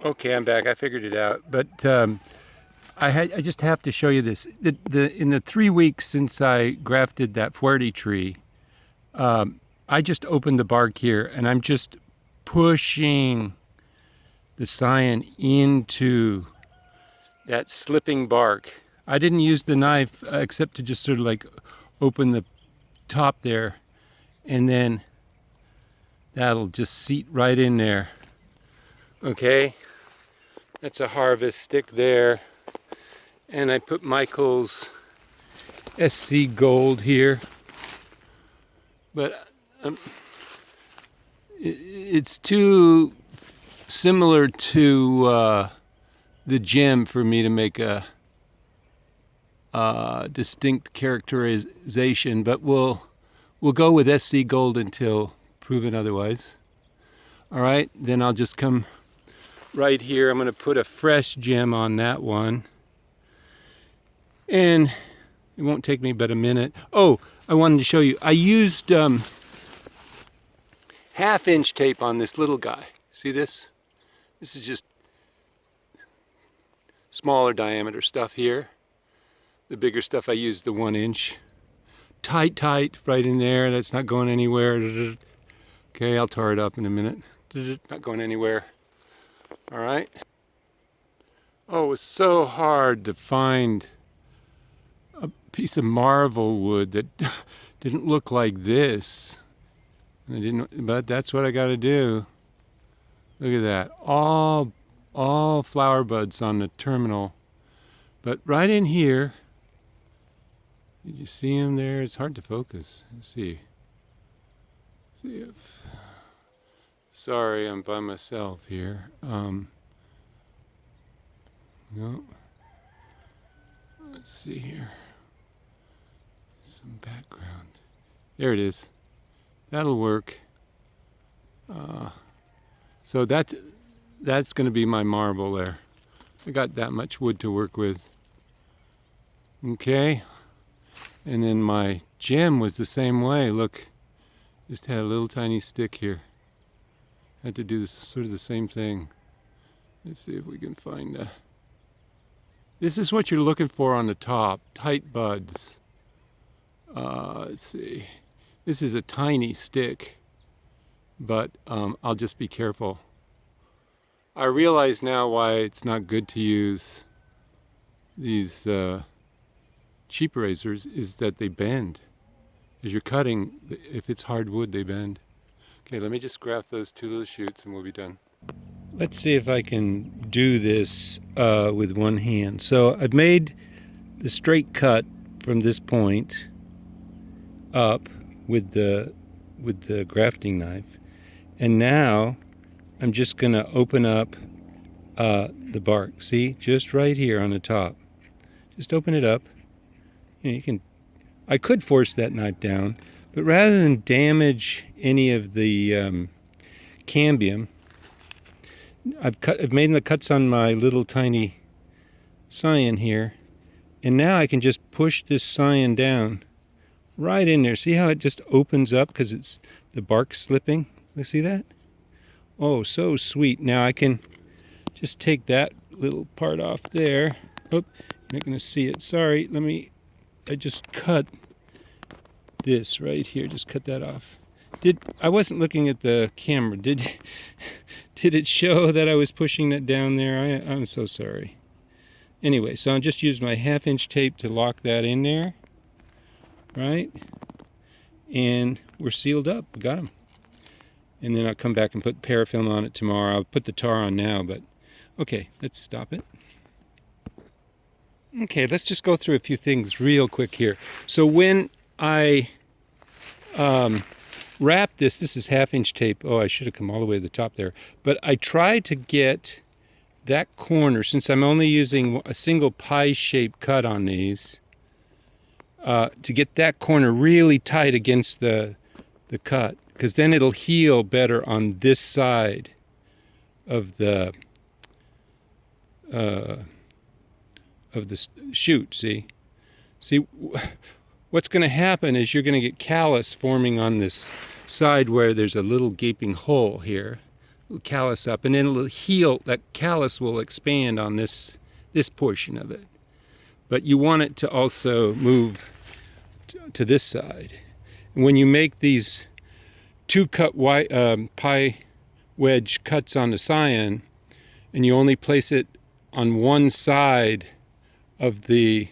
Okay, I'm back. I figured it out. But I just have to show you this. In the 3 weeks since I grafted that Fuerte tree, I just opened the bark here and I'm just pushing the scion into that slipping bark. I didn't use the knife except to just sort of like open the top there, and then that'll just seat right in there. Okay, that's a harvest stick there. And I put Michael's SC Gold here, but it's too similar to the gem for me to make a distinct characterization. But we'll go with SC Gold until proven otherwise. All right, then I'll just come right here. I'm going to put a fresh gem on that one. And it won't take me but a minute. Oh, I wanted to show you. I used 1/2-inch tape on this little guy. See this? This is just smaller diameter stuff here. The bigger stuff I used the 1-inch. Tight right in there. That's not going anywhere. Okay, I'll tar it up in a minute. Not going anywhere. All right. Oh, it was so hard to find a piece of marvel wood that didn't look like this. But that's what I got to do. Look at that, all flower buds on the terminal. But right in here, did you see them there? It's hard to focus. Let's see. See if. Sorry, I'm by myself here. No. Let's see here. Some background. There it is. That'll work. So that's going to be my marble there. I got that much wood to work with. Okay. And then my gem was the same way. Look, just had a little tiny stick here. Had to do this, sort of the same thing. Let's see if we can find this is what you're looking for on the top, tight buds. Let's see. This is a tiny stick, but I'll just be careful. I realize now why it's not good to use these cheap razors, is that they bend. As you're cutting, if it's hard wood, they bend. Okay, let me just graft those 2 little shoots and we'll be done. Let's see if I can do this with one hand. So I've made the straight cut from this point up with the grafting knife, and now I'm just going to open up the bark. See, just right here on the top. Just open it up. You can. I could force that knife down, but rather than damage any of the cambium, I've made the cuts on my little tiny scion here, and now I can just push this scion down right in there. See how it just opens up because it's the bark slipping? You see that? Oh, so sweet. Now I can just take that little part off there. Oh, you're not going to see it. Sorry. I just cut this right here. Just cut that off. I wasn't looking at the camera. Did it show that I was pushing that down there? I'm so sorry. Anyway, so I'll just use my 1/2-inch tape to lock that in there. Right? And we're sealed up. We got them. And then I'll come back and put paraffin on it tomorrow. I'll put the tar on now, but okay, let's stop it. Okay, let's just go through a few things real quick here. So when I wrap this is 1/2-inch tape. Oh, I should have come all the way to the top there. But I tried to get that corner, since I'm only using a single pie-shaped cut on these, to get that corner really tight against the cut, because then it'll heal better on this side of the shoot. See, what's going to happen is you're going to get callus forming on this side where there's a little gaping hole here. It'll callus up, and then it'll heal. That callus will expand on this portion of it. But you want it to also move to this side. And when you make these 2-cut pie wedge cuts on the cyan, and you only place it on one side of the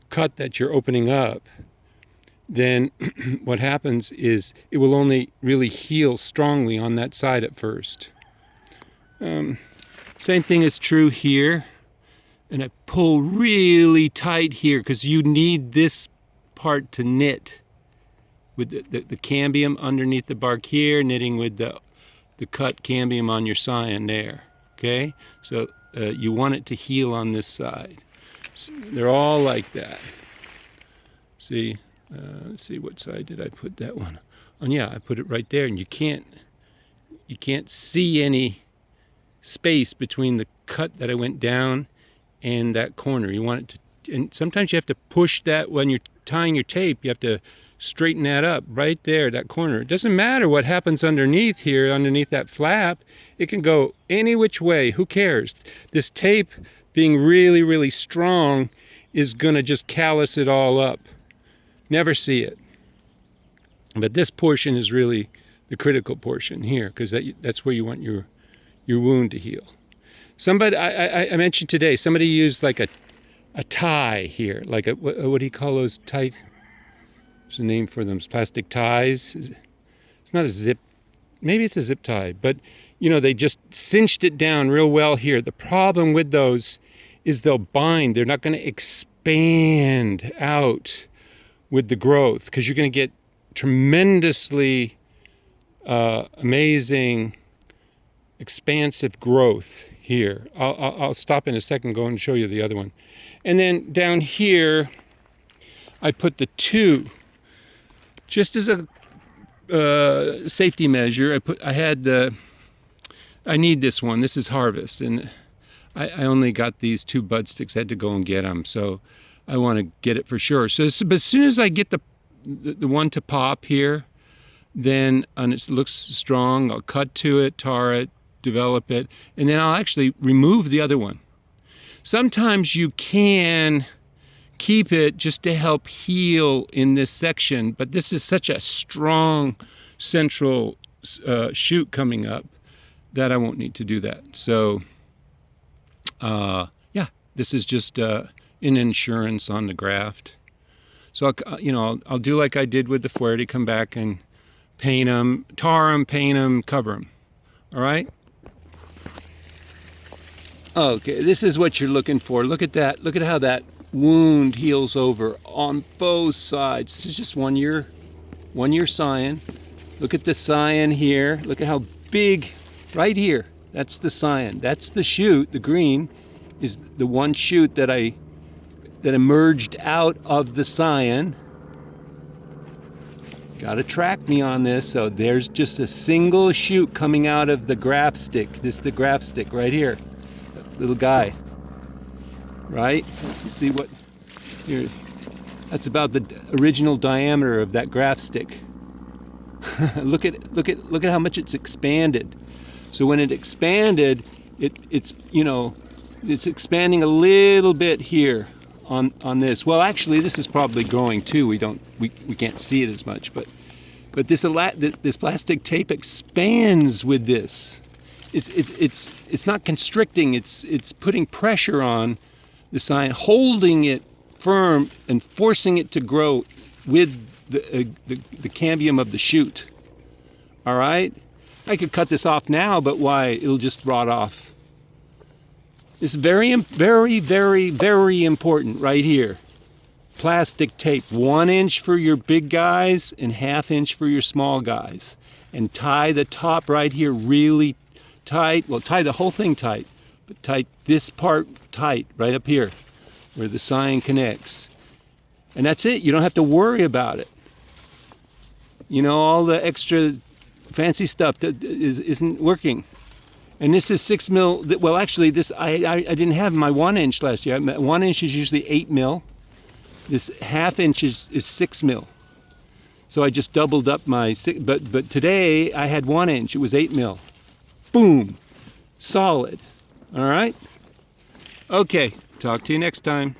cut that you're opening up, then what happens is it will only really heal strongly on that side at first. Same thing is true here. And I pull really tight here because you need this part to knit with the cambium underneath the bark here, knitting with the cut cambium on your cyan there. Okay, so you want it to heal on this side. So they're all like that. See, let's see, what side did I put that one on? Yeah, I put it right there, and you can't see any space between the cut that I went down and that corner. You want it to, and sometimes you have to push that when you're tying your tape. You have to straighten that up right there, that corner. It doesn't matter what happens underneath here, underneath that flap. It can go any which way. Who cares? This tape, being really, really strong, is gonna just callus it all up. Never see it. But this portion is really the critical portion here, because that's where you want your wound to heal. Somebody, I mentioned today, somebody used like a tie here, like what do you call those tight? There's a name for them, plastic ties. It's not a zip, maybe it's a zip tie, but you know, they just cinched it down real well here. The problem with those is they'll bind. They're not going to expand out with the growth, because you're going to get tremendously amazing expansive growth here. I'll stop in a second, go and show you the other one. And then down here, I put the 2, just as a safety measure. I need this one. This is Harvest, and I only got these 2 bud sticks. I had to go and get them, so I want to get it for sure. So as soon as I get the one to pop here, then, and it looks strong, I'll cut to it, tar it, develop it, and then I'll actually remove the other one. Sometimes you can keep it just to help heal in this section, but this is such a strong central shoot coming up that I won't need to do that. So yeah, this is just an insurance on the graft. So I'll do like I did with the Fuerte, come back and paint them, tar them, paint them, cover them. All right. Okay, this is what you're looking for. Look at that. Look at how that wound heals over on both sides. This is just 1 year cyan. Look at the cyan here. Look at how big, right here. That's the cyan. That's the shoot. The green is the one shoot that emerged out of the cyan. Got to track me on this. So there's just a single shoot coming out of the graft stick. This is the graft stick right here. That little guy. Right? You see what here? That's about the original diameter of that graft stick. look at how much it's expanded. So when it expanded, it's expanding a little bit here on this. Well, actually, this is probably growing too. We can't see it as much, but this plastic tape expands with this. It's not constricting. It's putting pressure on the cyan, holding it firm and forcing it to grow with the cambium of the shoot. All right? I could cut this off now, but why? It'll just rot off. It's very, very, very, very important right here. Plastic tape, 1 inch for your big guys and 1/2 inch for your small guys. And tie the top right here really tight. Well, tie the whole thing tight, but tie this part tight right up here where the cyan connects. And that's it. You don't have to worry about it. You know, all the extra fancy stuff that isn't working. And this is 6 mil. Well, actually, this I didn't have my 1 inch last year. 1 inch is usually 8 mil. This 1/2 inch is 6 mil. So I just doubled up my but today I had 1 inch. It was 8 mil. boom, solid. All right? Okay, talk to you next time.